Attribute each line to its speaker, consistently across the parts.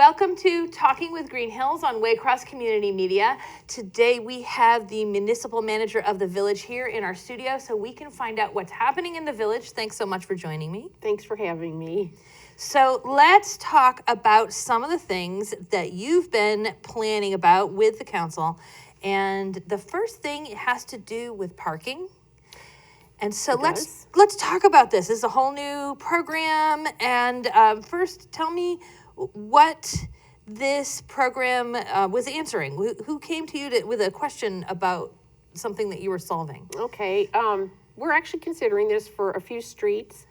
Speaker 1: welcome to Talking with Greenhills on Waycross Community Media. Today we have the Municipal Manager of the Village here in our studio so we can find out what's happening in the village. Thanks so much for joining me.
Speaker 2: Thanks for having me.
Speaker 1: So let's talk about some of the things that you've been planning about with the council. And the first thing has to do with parking. And so let's talk about this. This is a whole new program. And first, tell me what this program was answering. Who came to you with a question about something that you were solving?
Speaker 2: Okay, we're actually considering this for a few streets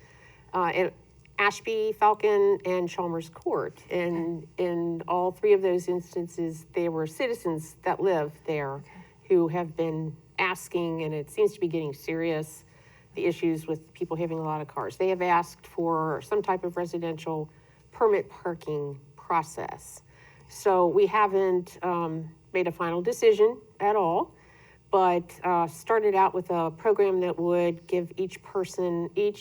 Speaker 2: in Ashby, Falcon, and Chalmers Court. And in all three of those instances, there were citizens that live there who have been asking, and it seems to be getting serious, the issues with people having a lot of cars. They have asked for some type of residential permit parking process. So we haven't made a final decision at all, but started out with a program that would give each person, let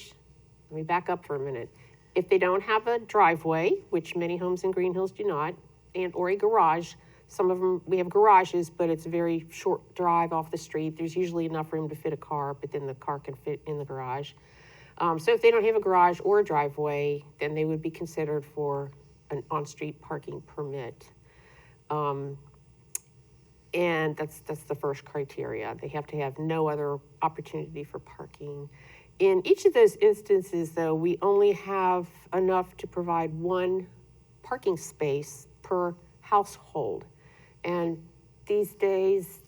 Speaker 2: me back up for a minute. If they don't have a driveway, which many homes in Greenhills do not, and or a garage, some of them, we have garages, but it's a very short drive off the street. There's usually enough room to fit a car, but then the car can fit in the garage. So if they don't have a garage or a driveway, then they would be considered for an on-street parking permit. And that's the first criteria. They have to have no other opportunity for parking. In each of those instances, though, we only have enough to provide one parking space per household. And these days,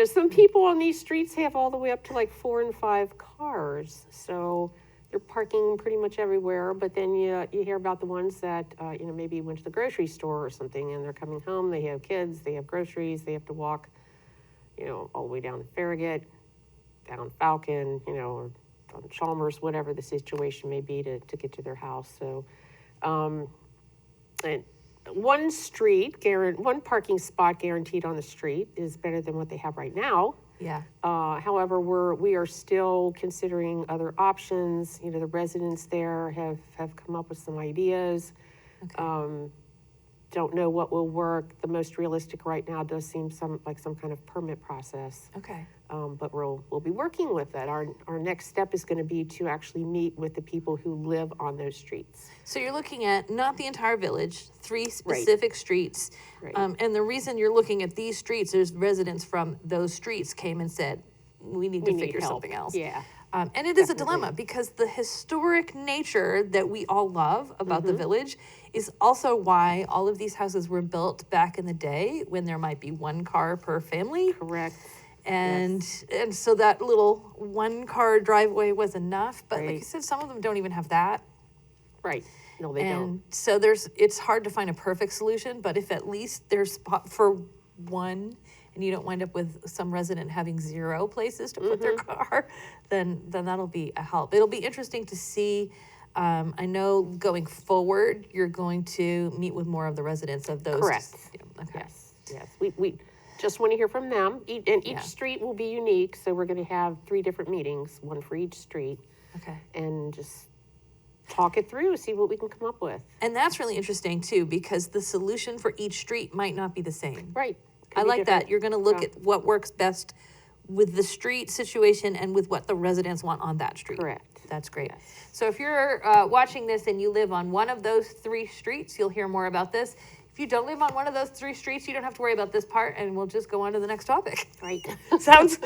Speaker 2: some people on these streets have all the way up to like 4 and 5 cars. So they're parking pretty much everywhere. But then you hear about the ones that, maybe went to the grocery store or something and they're coming home, they have kids, they have groceries, they have to walk, all the way down to Farragut, down Falcon, or on Chalmers, whatever the situation may be to get to their house. So, and one parking spot guaranteed on the street is better than what they have right now.
Speaker 1: Yeah.
Speaker 2: However, we are still considering other options. The residents there have come up with some ideas. Okay. Don't know what will work. The most realistic right now does seem some kind of permit process.
Speaker 1: Okay.
Speaker 2: But we'll be working with that. Our next step is going to be to actually meet with the people who live on those streets.
Speaker 1: So you're looking at not the entire village, 3 specific streets.
Speaker 2: Right.
Speaker 1: And the reason you're looking at these streets is residents from those streets came and said, we need to figure something else.
Speaker 2: Yeah.
Speaker 1: And it is a dilemma because the historic nature that we all love about the village is also why all of these houses were built back in the day when there might be 1 car per family.
Speaker 2: Correct.
Speaker 1: And so that little 1-car driveway was enough. But like you said, some of them don't even have that.
Speaker 2: Right. No, they don't.
Speaker 1: So it's hard to find a perfect solution, but if at least there's spot for one and you don't wind up with some resident having 0 places to put their car, then that'll be a help. It'll be interesting to see. I know going forward, you're going to meet with more of the residents of those.
Speaker 2: Correct.
Speaker 1: Okay.
Speaker 2: Yes. We just want to hear from them. And each street will be unique, so we're going to have 3 different meetings, 1 for each street.
Speaker 1: Okay.
Speaker 2: And just talk it through, see what we can come up with.
Speaker 1: And that's really interesting, too, because the solution for each street might not be the same.
Speaker 2: Right.
Speaker 1: I like that. You're going to look at what works best with the street situation and with what the residents want on that street.
Speaker 2: Correct.
Speaker 1: That's great. Yes. So if you're watching this and you live on one of those 3 streets, you'll hear more about this. If you don't live on one of those 3 streets, you don't have to worry about this part, and we'll just go on to the next topic.
Speaker 2: Right.
Speaker 1: Sounds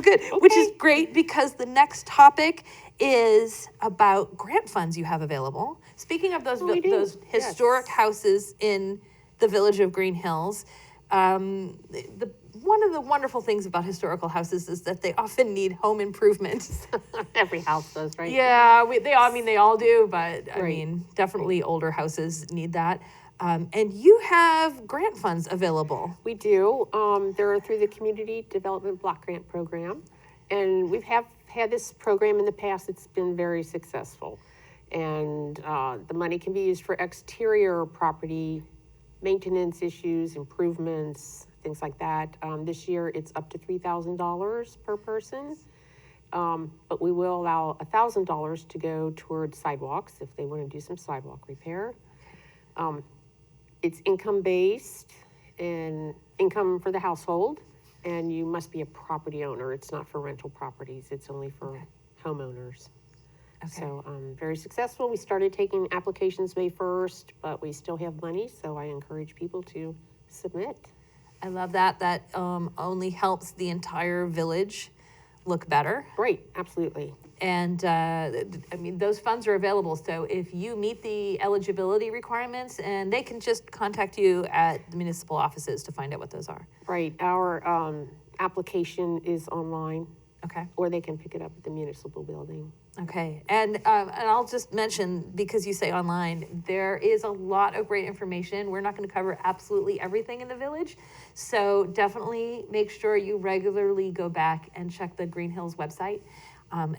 Speaker 1: good, okay. Which is great because the next topic is about grant funds you have available. Speaking of those historic houses in the village of Greenhills, one of the wonderful things about historical houses is that they often need home improvement.
Speaker 2: Every house does, right?
Speaker 1: Yeah, they all do, but definitely older houses need that. And you have grant funds available.
Speaker 2: We do. They're through the Community Development Block Grant Program. And we've had this program in the past. It's been very successful. And the money can be used for exterior property maintenance issues, improvements, things like that. This year, it's up to $3,000 per person. But we will allow $1,000 to go towards sidewalks if they want to do some sidewalk repair. It's income-based and income for the household, and you must be a property owner. It's not for rental properties. It's only for homeowners.
Speaker 1: Okay.
Speaker 2: So very successful. We started taking applications May 1st, but we still have money, so I encourage people to submit.
Speaker 1: I love that. That only helps the entire village look better.
Speaker 2: Great, absolutely.
Speaker 1: And I mean, those funds are available. So if you meet the eligibility requirements, and they can just contact you at the municipal offices to find out what those are.
Speaker 2: Right, our application is online,
Speaker 1: Okay.
Speaker 2: or they can pick it up at the municipal building.
Speaker 1: Okay. And I'll just mention, because you say online, there is a lot of great information. We're not going to cover absolutely everything in the village. So definitely make sure you regularly go back and check the Greenhills website,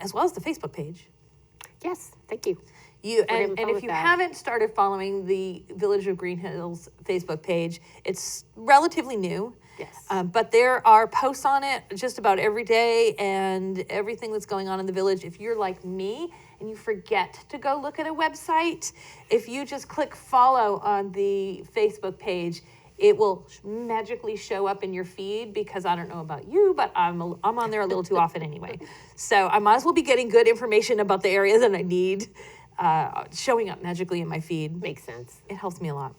Speaker 1: as well as the Facebook page.
Speaker 2: Yes, thank you.
Speaker 1: And if you haven't started following the Village of Greenhills Facebook page, it's relatively new.
Speaker 2: Yes.
Speaker 1: But there are posts on it just about every day and everything that's going on in the village. If you're like me and you forget to go look at a website, if you just click follow on the Facebook page, it will magically show up in your feed, because I don't know about you, but I'm on there a little too often anyway. So I might as well be getting good information about the areas that I need showing up magically in my feed.
Speaker 2: Makes sense.
Speaker 1: It helps me a lot.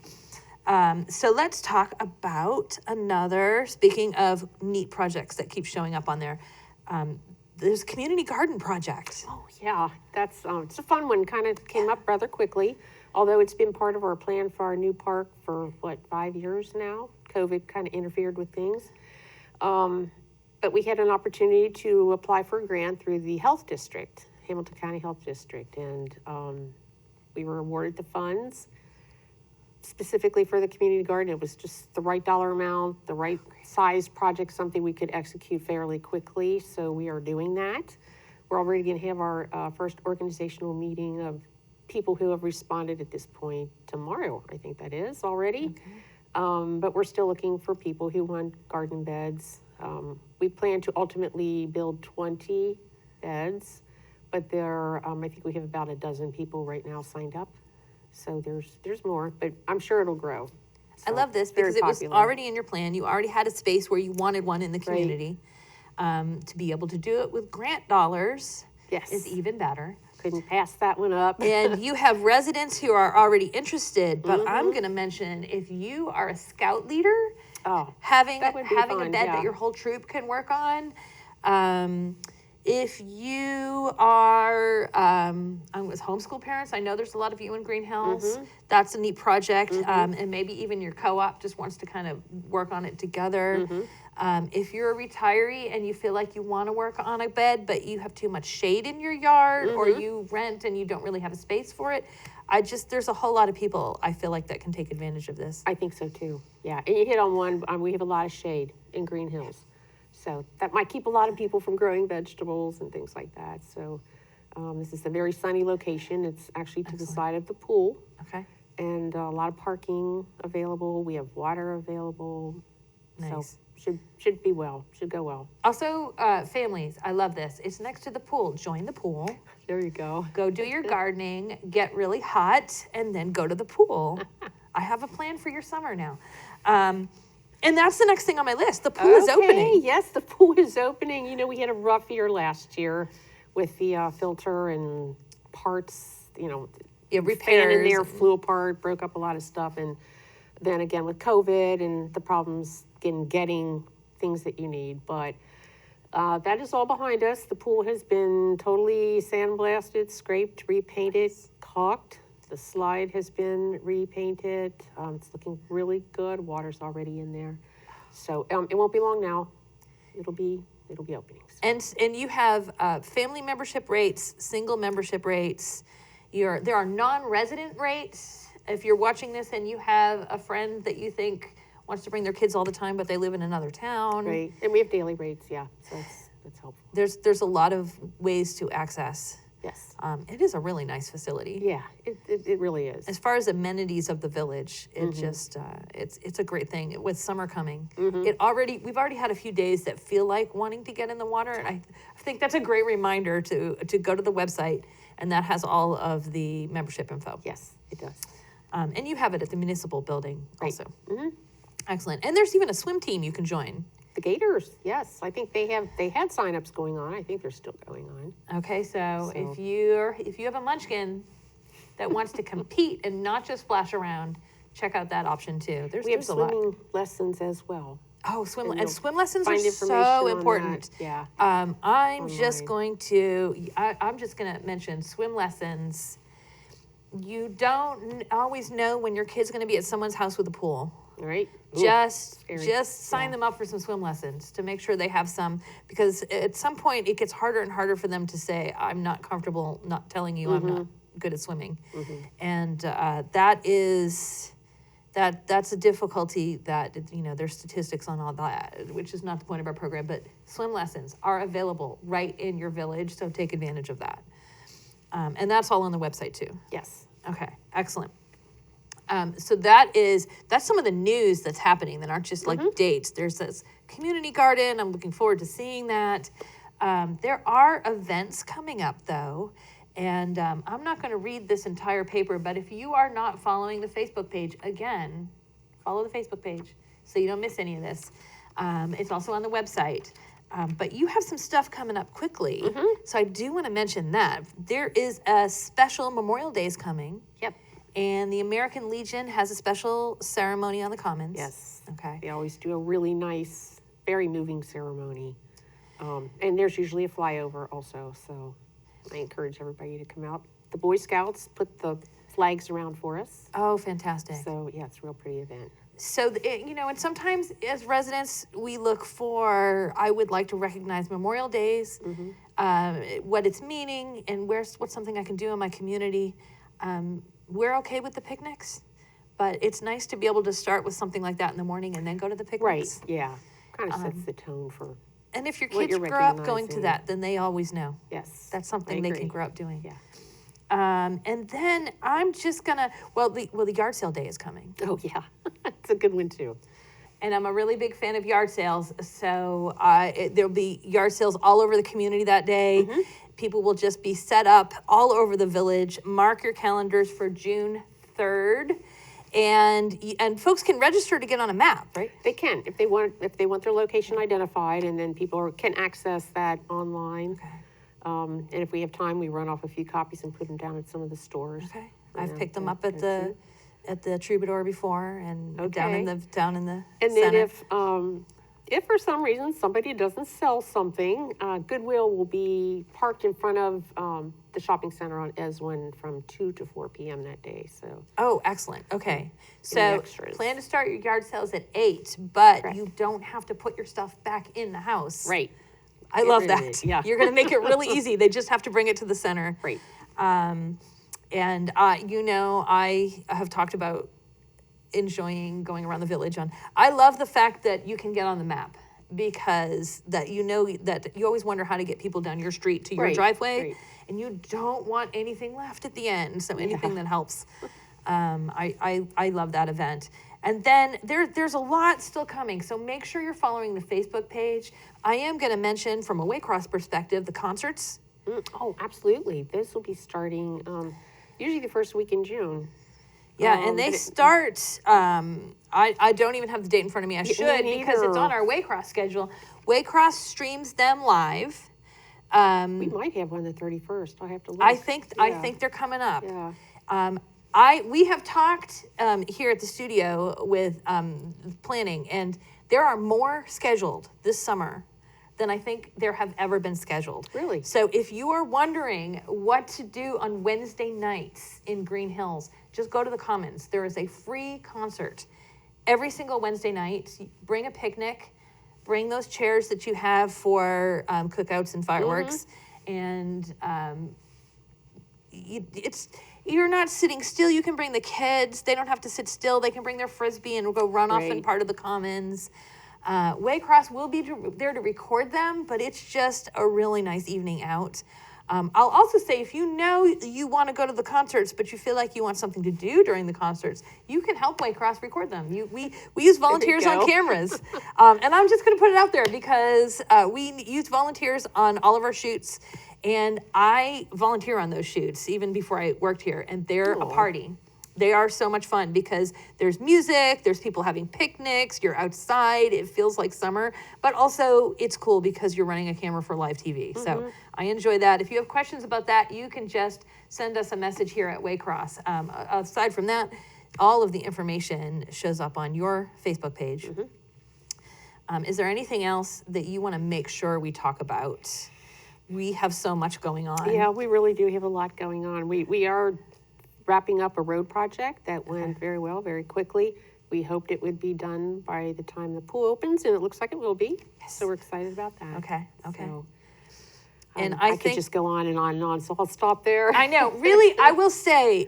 Speaker 1: So let's talk about another, speaking of neat projects that keep showing up on there. There's community garden project.
Speaker 2: Oh, yeah, that's, it's a fun one, kind of came up rather quickly, although it's been part of our plan for our new park for, 5 years now? COVID kind of interfered with things. But we had an opportunity to apply for a grant through the Health District, Hamilton County Health District, and we were awarded the funds specifically for the community garden. It was just the right dollar amount, the right size project, something we could execute fairly quickly. So we are doing that. We're already going to have our first organizational meeting of people who have responded at this point tomorrow. I think that is already. Okay. But we're still looking for people who want garden beds. We plan to ultimately build 20 beds, but I think we have about a dozen people right now signed up. So there's more, but I'm sure it'll grow. So
Speaker 1: I love this because it was already in your plan. You already had a space where you wanted one in the community. Right. To be able to do it with grant dollars is even better.
Speaker 2: Couldn't pass that one up.
Speaker 1: And you have residents who are already interested, but I'm going to mention, if you are a scout leader, having a bed that your whole troop can work on. If you are with homeschool parents, I know there's a lot of you in Greenhills. That's a neat project. And maybe even your co-op just wants to kind of work on it together. If you're a retiree and you feel like you want to work on a bed, but you have too much shade in your yard, or you rent and you don't really have a space for it, there's a whole lot of people I feel like that can take advantage of this.
Speaker 2: I think so too. Yeah, and you hit on one. We have a lot of shade in Greenhills. So that might keep a lot of people from growing vegetables and things like that. So this is a very sunny location. It's actually to the side of the pool.
Speaker 1: Okay.
Speaker 2: And a lot of parking available. We have water available.
Speaker 1: Nice.
Speaker 2: So should go well.
Speaker 1: Also, families, I love this. It's next to the pool. Join the pool.
Speaker 2: There you go.
Speaker 1: Go do your gardening, get really hot, and then go to the pool. I have a plan for your summer now. And that's the next thing on my list. The pool is opening.
Speaker 2: Yes, the pool is opening. You know, we had a rough year last year with the filter and parts,
Speaker 1: repairs.
Speaker 2: Fan in there flew apart, broke up a lot of stuff. And then again with COVID and the problems in getting things that you need. But that is all behind us. The pool has been totally sandblasted, scraped, repainted, caulked. The slide has been repainted. It's looking really good. Water's already in there. So it won't be long now. It'll be opening. So.
Speaker 1: And you have family membership rates, single membership rates. There are non-resident rates. If you're watching this and you have a friend that you think wants to bring their kids all the time, but they live in another town.
Speaker 2: Right, and we have daily rates, yeah, so that's helpful.
Speaker 1: There's a lot of ways to access.
Speaker 2: Yes.
Speaker 1: It is a really nice facility.
Speaker 2: Yeah, it really is.
Speaker 1: As far as amenities of the village, it just it's a great thing. With summer coming, we've already had a few days that feel like wanting to get in the water, and I think that's a great reminder to go to the website, and that has all of the membership info.
Speaker 2: Yes, it does.
Speaker 1: And you have it at the municipal building also.
Speaker 2: Mm-hmm.
Speaker 1: Excellent. And there's even a swim team you can join.
Speaker 2: The Gators, yes. I think they had signups going on. I think they're still going on.
Speaker 1: Okay, so if you have a munchkin that wants to compete and not just splash around, check out that option too.
Speaker 2: We have
Speaker 1: there's a lot.
Speaker 2: swimming lessons as well.
Speaker 1: Oh,
Speaker 2: And you'll
Speaker 1: swim lessons are
Speaker 2: find information
Speaker 1: so
Speaker 2: on
Speaker 1: important.
Speaker 2: that, yeah.
Speaker 1: I'm just
Speaker 2: Online.
Speaker 1: I'm just gonna mention swim lessons. You don't always know when your kid's gonna be at someone's house with a pool.
Speaker 2: All right? Ooh,
Speaker 1: Just
Speaker 2: scary.
Speaker 1: sign them up for some swim lessons to make sure they have some, because at some point it gets harder and harder for them to say, I'm not comfortable not telling you I'm not good at swimming. And that's a difficulty that, there's statistics on all that, which is not the point of our program, but swim lessons are available right in your village, so take advantage of that. And that's all on the website too.
Speaker 2: Yes.
Speaker 1: Okay, excellent. So that's some of the news that's happening that aren't just like dates. There's this community garden. I'm looking forward to seeing that. There are events coming up though, and I'm not going to read this entire paper, but if you are not following the Facebook page, again, follow the Facebook page so you don't miss any of this. It's also on the website. But you have some stuff coming up quickly. So I do want to mention that. There is a special Memorial Day is coming.
Speaker 2: Yep.
Speaker 1: And the American Legion has a special ceremony on the Commons.
Speaker 2: Yes.
Speaker 1: Okay.
Speaker 2: They always do a really nice, very moving ceremony. And there's usually a flyover also, so I encourage everybody to come out. The Boy Scouts put the flags around for us.
Speaker 1: Oh, fantastic.
Speaker 2: So, yeah, it's a real pretty event.
Speaker 1: So, and sometimes as residents, we look for, I would like to recognize Memorial Days, what its meaning, and what's something I can do in my community. We're okay with the picnics, but it's nice to be able to start with something like that in the morning and then go to the picnics.
Speaker 2: Right, yeah. Kind of sets the tone for,
Speaker 1: And if your
Speaker 2: what
Speaker 1: kids
Speaker 2: you're
Speaker 1: grow up going to
Speaker 2: recognizing.
Speaker 1: that, then they always know.
Speaker 2: yes.
Speaker 1: That's
Speaker 2: I
Speaker 1: something they can
Speaker 2: agree.
Speaker 1: grow up doing.
Speaker 2: Yeah.
Speaker 1: And then I'm just gonna, the yard sale day is coming.
Speaker 2: Oh, yeah. It's a good one, too.
Speaker 1: And I'm a really big fan of yard sales. So there'll be yard sales all over the community that day. People will just be set up all over the village. Mark your calendars for June 3rd. And folks can register to get on a map, right?
Speaker 2: They can, if they want their location identified, and then people can access that online.
Speaker 1: Okay.
Speaker 2: And if we have time, we run off a few copies and put them down at some of the stores.
Speaker 1: Okay. I've
Speaker 2: Yeah,
Speaker 1: picked them up
Speaker 2: that's
Speaker 1: at the Troubadour before and down in
Speaker 2: Okay.
Speaker 1: the
Speaker 2: And then
Speaker 1: center.
Speaker 2: if for some reason somebody doesn't sell something, Goodwill will be parked in front of the shopping center on Eswin from 2 to 4 p.m. that day. So
Speaker 1: Oh, excellent. Okay.
Speaker 2: the
Speaker 1: So
Speaker 2: extras.
Speaker 1: plan to start your yard sales at 8, but
Speaker 2: Correct.
Speaker 1: you don't have to put your stuff back in the house.
Speaker 2: right,
Speaker 1: I
Speaker 2: Get
Speaker 1: love
Speaker 2: rid of
Speaker 1: that.
Speaker 2: it, yeah.
Speaker 1: You're going to make it really easy. They just have to bring it to the center.
Speaker 2: right.
Speaker 1: And I have talked about enjoying going around the village I love the fact that you can get on the map, because that that you always wonder how to get people down your street to your
Speaker 2: Right,
Speaker 1: driveway,
Speaker 2: right.
Speaker 1: and you don't want anything left at the end. So anything that helps. I love that event. And then there's a lot still coming. So make sure you're following the Facebook page. I am going to mention from a Waycross perspective, the concerts.
Speaker 2: Oh, absolutely. This will be starting usually the first week in June.
Speaker 1: Yeah, and they
Speaker 2: but it-
Speaker 1: start, I don't even have the date in front of me. I should, because it's
Speaker 2: neither.
Speaker 1: on our Waycross schedule. Waycross streams them live.
Speaker 2: We might have one the 31st. I'll have to look.
Speaker 1: I think
Speaker 2: Yeah.
Speaker 1: they're coming up.
Speaker 2: Yeah.
Speaker 1: We have talked here at the studio with planning, and there are more scheduled this summer than I think there have ever been scheduled.
Speaker 2: Really?
Speaker 1: So if you are wondering what to do on Wednesday nights in Greenhills, just go to the Commons. There is a free concert every single Wednesday night. Bring a picnic, bring those chairs that you have for cookouts and fireworks, and you're not sitting still. You can bring the kids. They don't have to sit still. They can bring their Frisbee and go run off in
Speaker 2: Right.
Speaker 1: part of the Commons. Waycross will be there to record them, but it's just a really nice evening out. I'll also say, if you want to go to the concerts, but you feel like you want something to do during the concerts, you can help Waycross record them. We use volunteers on
Speaker 2: go.
Speaker 1: cameras. And I'm just going to put it out there because we use volunteers on all of our shoots, and I volunteer on those shoots even before I worked here, and they're a
Speaker 2: Aw.
Speaker 1: party. They are so much fun because there's music, there's people having picnics, you're outside, it feels like summer, but also it's cool because you're running a camera for live TV. So I enjoy that. If you have questions about that, you can just send us a message here at Waycross. Aside from that, all of the information shows up on your Facebook page. Is there anything else that you want to make sure we talk about? We have so much going on.
Speaker 2: Yeah, we really do have a lot going on. We are wrapping up a road project that went very well, very quickly. We hoped it would be done by the time the pool opens, and it looks like it will be.
Speaker 1: Yes.
Speaker 2: So we're excited about that.
Speaker 1: Okay.
Speaker 2: So,
Speaker 1: And
Speaker 2: I
Speaker 1: think
Speaker 2: could just go on and on and on, so I'll stop there.
Speaker 1: I know. Really, I will say,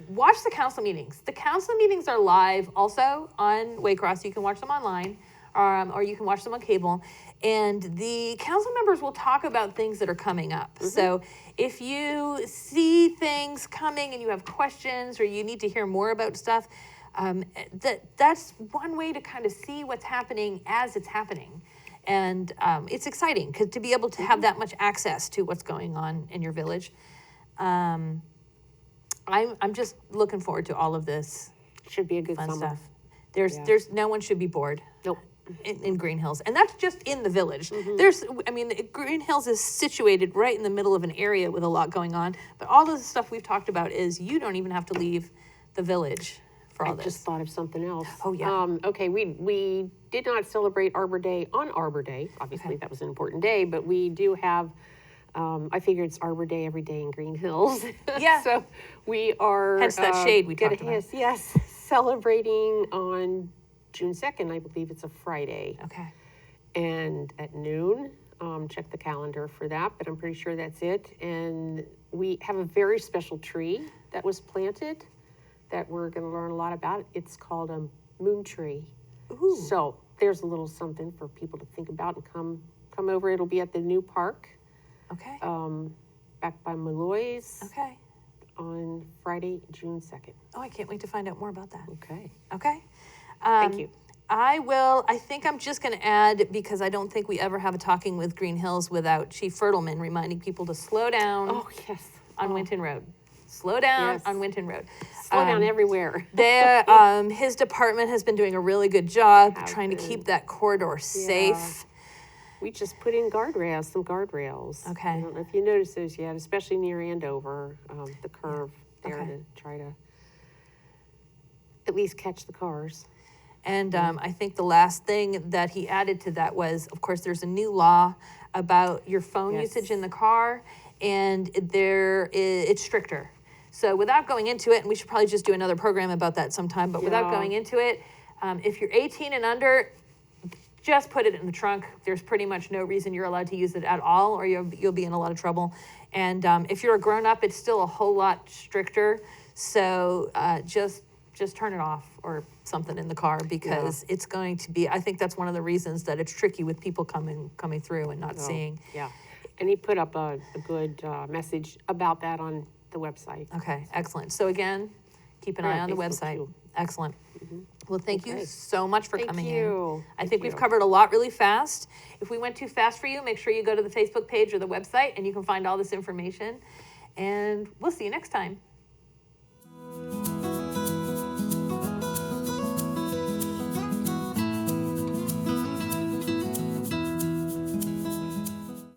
Speaker 1: watch the council meetings. The council meetings are live also on Waycross. You can watch them online, or you can watch them on cable. And the council members will talk about things that are coming up. So if you see things coming and you have questions or you need to hear more about stuff, that's one way to kind of see what's happening as it's happening. And it's exciting because to be able to have that much access to what's going on in your village. I'm just looking forward to all of this
Speaker 2: Should be a good
Speaker 1: fun
Speaker 2: summer.
Speaker 1: stuff. There's no one should be bored.
Speaker 2: Nope.
Speaker 1: In Greenhills, and that's just in the village. Greenhills is situated right in the middle of an area with a lot going on, but all of the stuff we've talked about is you don't even have to leave the village for all
Speaker 2: I
Speaker 1: this.
Speaker 2: just thought of something else.
Speaker 1: Oh, yeah.
Speaker 2: Okay, we did not celebrate Arbor Day on Arbor Day. Obviously, that was an important day, but we do have, I figure it's Arbor Day every day in Greenhills.
Speaker 1: Yeah.
Speaker 2: So we are.
Speaker 1: Hence that shade we talked about.
Speaker 2: Yes, celebrating on June 2nd, I believe it's a Friday.
Speaker 1: Okay.
Speaker 2: And at noon, check the calendar for that, but I'm pretty sure that's it. And we have a very special tree that was planted that we're going to learn a lot about. It's called a moon tree.
Speaker 1: Ooh.
Speaker 2: So there's a little something for people to think about and come over. It'll be at the new park,
Speaker 1: Okay.
Speaker 2: back by Malloy's
Speaker 1: Okay.
Speaker 2: on Friday, June 2nd.
Speaker 1: Oh, I can't wait to find out more about that.
Speaker 2: Okay.
Speaker 1: Okay.
Speaker 2: Thank you.
Speaker 1: I think I'm just going to add, because I don't think we ever have a Talking with Greenhills without Chief Fertelman reminding people to slow down
Speaker 2: Oh, yes.
Speaker 1: on Winton Road. Slow down
Speaker 2: Yes.
Speaker 1: on Winton Road.
Speaker 2: Slow down everywhere.
Speaker 1: His department has been doing a really good job
Speaker 2: Have
Speaker 1: trying to
Speaker 2: been.
Speaker 1: keep that corridor safe.
Speaker 2: We just put in some guardrails.
Speaker 1: Okay.
Speaker 2: I don't know if you noticed those yet, especially near Andover, the curve there
Speaker 1: Okay.
Speaker 2: to try to at least catch the cars.
Speaker 1: And I think the last thing that he added to that was, of course, there's a new law about your phone
Speaker 2: Yes.
Speaker 1: usage in the car, and it's stricter. So without going into it, and we should probably just do another program about that sometime, but without
Speaker 2: Yeah.
Speaker 1: going into it, if you're 18 and under, just put it in the trunk. There's pretty much no reason you're allowed to use it at all, or you'll be in a lot of trouble. And if you're a grown-up, it's still a whole lot stricter. So just turn it off or something in the car, because it's going to be, I think that's one of the reasons that it's tricky with people coming through and not seeing.
Speaker 2: Yeah. And he put up a good message about that on the website.
Speaker 1: Okay, excellent. So again, keep an eye on the
Speaker 2: Facebook
Speaker 1: website.
Speaker 2: too.
Speaker 1: Excellent. Well, thank you
Speaker 2: Okay.
Speaker 1: so much for
Speaker 2: Thank
Speaker 1: coming
Speaker 2: you.
Speaker 1: in. I
Speaker 2: Thank
Speaker 1: think we've
Speaker 2: you.
Speaker 1: covered a lot really fast. If we went too fast for you, make sure you go to the Facebook page or the website and you can find all this information. And we'll see you next time.